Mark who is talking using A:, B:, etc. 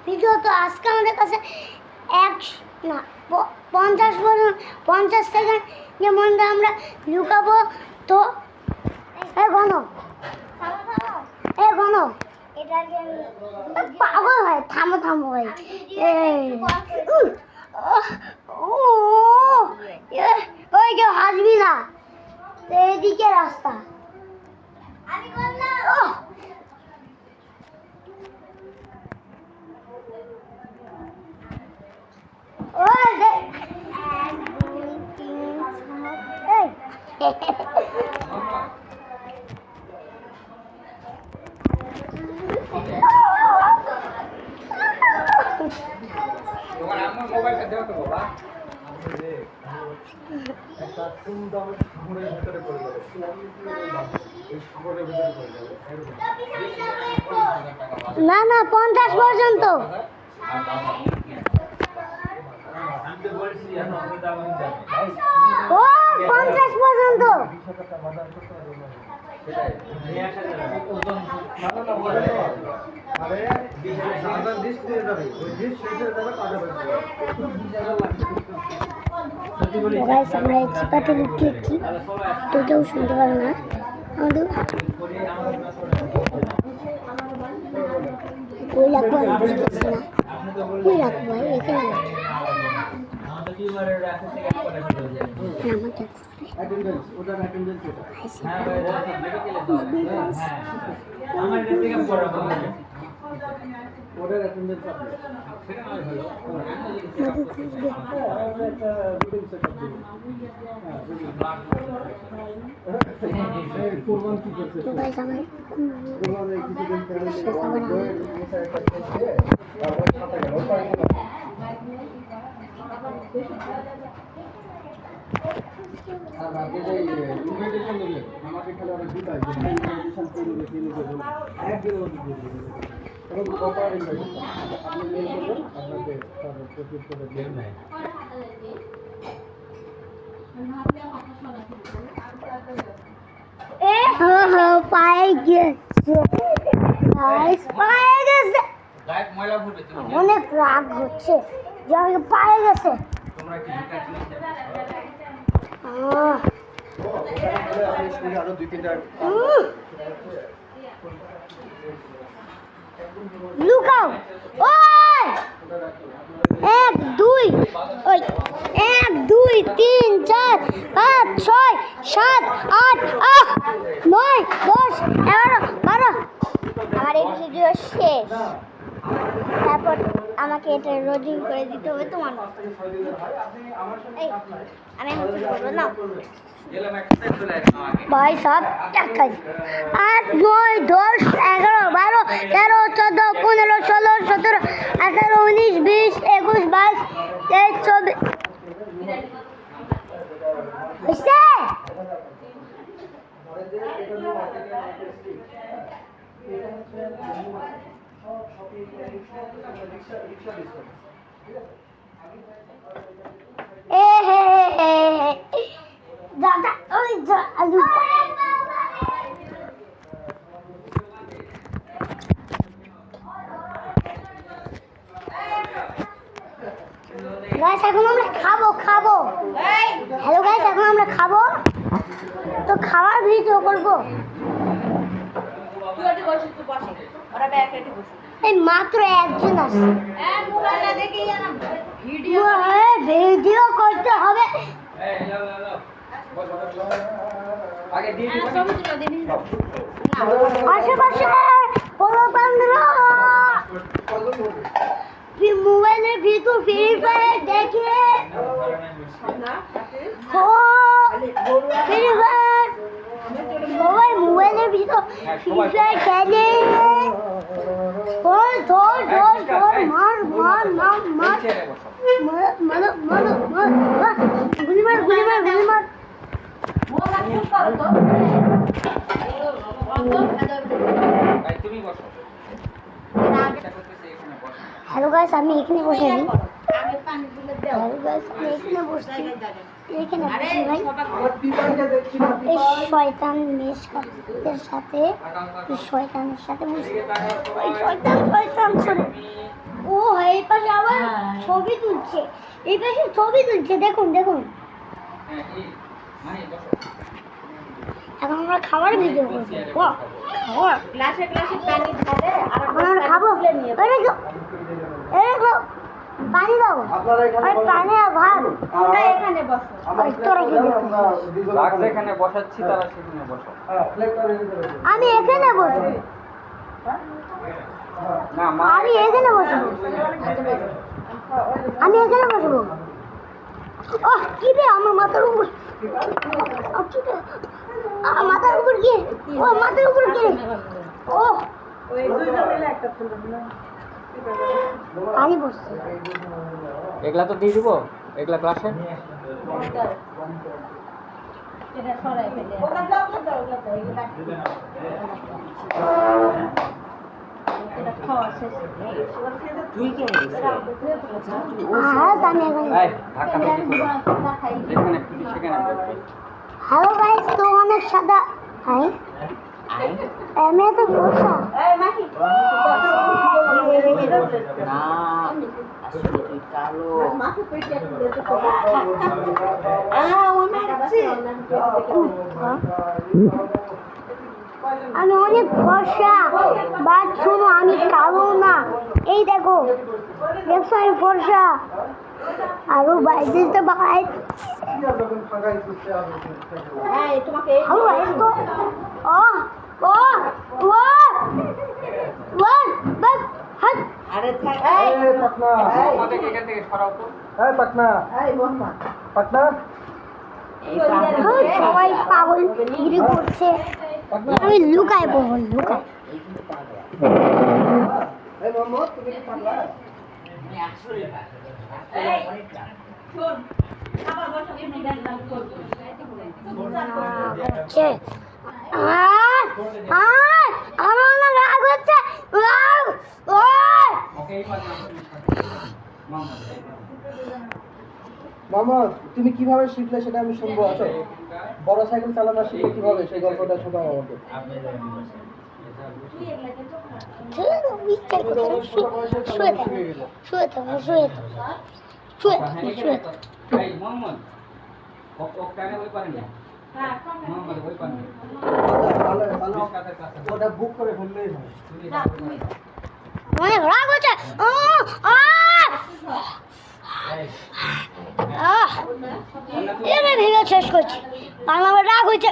A: Video তো আজকে আমাদের কাছে 50 সেকেন্ড যেমন আমরা লুকাবো তো ঘন পাগল হয় থামো ভাই ওই কেউ হাসবি না এদিকে রাস্তা
B: তোমার আমার মোবাইলটা দাও তো বাবা একটা সুন্দর সাগরের ভিতরে পড়ে যাবে এই সাগরের ভিতরে পড়ে যাবে
A: না 50 পর্যন্ত ও 50 পর্যন্ত আমরা চিপাতে লুকিয়েছি তো কেউ শুনতে পারে না আমাদের ওই লাগবো আমি বুঝতেছি না ওই লাগবো এখানে
B: ওদের অ্যাটেন্ডেন্স আপনি সেটা নয় ভালো কোরবান কি করছে কোরবান এই কিছুদিন আর আপনি যে ইনভাইটেশন দিলেন আমাকে খালি ওরা দিবাই যে ইনভাইটেশন করে দিতে নিয়ে একদিন ওদের দিয়ে দিবেন এবং প্রপার ইনভাইটেশন আপনি মেল করবেন আপনাকে তারপর প্রস্তুত করে দেন নাই
A: পায়ে গেছে
B: গায়ে ময়লা ভরবে তুমি
A: অনেক রাগ হচ্ছে যে আমাকে পায়ে গেছে
B: তোমরা কি আরো দুই তিনটা
A: লুকাও ওই 1 2 ওই 1 2 3 4 5 6 7 8 9 10 11 12 আমার এই ভিডিও শেষ তারপর আমাকে এটা রোডিং করে দিতে হবে তোমার এই আমি বলবো না ভাই সব টাকা 8 9 10 11 12 13 14 15 16 17 18 19 20 21 22 23 24 হইছে দাদা ওই আলু গাইস এখন আমরা খাবো হ্যালো গাইস এখন আমরা খাবো তো খাওয়ার ভিডিও করবো এই মাত্র একজন আসছে ভিডিও করতে হবে আশেপাশে মোবাইলের ভিতর ফ্রি ফায়ার দেখে ফ্রি ফায়ার সবাই মোবাইলের ভিতর ফ্রি ফায়ার খেলে ধর মার গুলি মার হ্যালো গাইস আমি এখানে বসে আছি হ্যালো গাইস আমি এখানে বসছি এখানে বসি ভাই।
B: আমার পিপাকে দেখছি না
A: এই শয়তান মেশকাতের সাথে এই শয়তানের সাথে বসি। ওই শয়তান সরে। ও এই পাশে আবার ছবি তুলছে, এই পাশে ছবি তুলছে, দেখুন দেখুন। এখন আমরা খাবার ভিডিও করবো। ও খাবার
C: গ্লাসে গ্লাসে পানি ঢালে আর
A: এখন আমরা খাবো। এই দেখো, পানি দাও।
B: আপনারা এখানে
A: ওই পানি আর ভাত।
C: তোমরা এখানে বসো।
B: আমার
A: ওই তোরা কি
B: প্লেটটা
A: দেখতেছিস?
B: আমরা দুজন
D: লাগ যেখানে বসাচ্ছি তারা সেখানে বসো।
B: হ্যাঁ প্লেটটা রেডি করে দিন।
A: আমি এখানে বসবো,
D: না মা
A: আমি এখানে বসবো, আমি এখানে বসবো। ও কি রে আমার মাথার উপর, মাথার উপর কি? ও মাথার উপর কি? ও
C: ওই দুইটা মিলে একটা তুলে দিলাম।
A: পানি বসছে।
D: এগুলা তো দিয়ে দিব, এগুলা গ্লাসে।
C: এটা সরাই ফেলে। ওটা দাও এগুলা এটা খাওয়া শেষ।
D: তুই কে
A: হ্যাঁ আমি এখন
D: এই ধাক্কা ধাক্কি করো, যেখানে খুশি সেখানে বসবে।
A: হ্যালো গাইস, তো অনেক সাদা। হাই আমি তো বসা।
C: এই মাহি
D: না আসলে তুই কালো।
C: মাথা পেটে দিতে
D: ওই মারছে।
A: আমি অনেক ফর্সা, বাট শোনো আমি কালো না। এই দেখো, দেখছো আমি ফর্সা। আরো বাইরে তো বাই।
B: যখন ফাঁকাই করতে হবে
C: এই তোমাকে এই
A: হ্যালো গাইস, তো ও ও ও ও বাট হাত।
C: আরে থাক
B: এই পাটনা
D: আমাদের এখান থেকে সরাও তো।
B: এই পাটনা
C: এই মোহাম্মদ
B: পাটনা
A: সবাই পাগল গিরি করছে।
B: পাটনা
A: আমি লুকাই পড়বো, লুকাই।
B: এই মোহাম্মদ তুমি কি পাগলা
C: শোন খাবার বসা তুমি দেখলাম করতে
A: হচ্ছে আমার না রাগ হচ্ছে। রাগ ওই
D: ওকে এই পাশে
B: মোহাম্মদ তুমি কিভাবে শিখলে সেটা আমি শুনবো। আসো বড় সাইকেল চালানো শিখলে কিভাবে সেই গল্পটা শোনাও আমাকে।
A: শুয়ে দাও, ইচ্ছা করছে। শুয়ে দাও, শুয়ে দাও, শুয়ে দাও, শুয়ে দাও, শুয়ে দাও।
D: এই মোহাম্মদ ও কেন ওই পারে না? মোহাম্মদ ওই পারে না।
B: ভালো ভালো
D: কাদের কাছে
B: ওটা বুক করে ফেললেই হয়।
A: অনেক রাগ হচ্ছে। এনে ভেঙে শেষ করছি, আমার রাগ হয়েছে।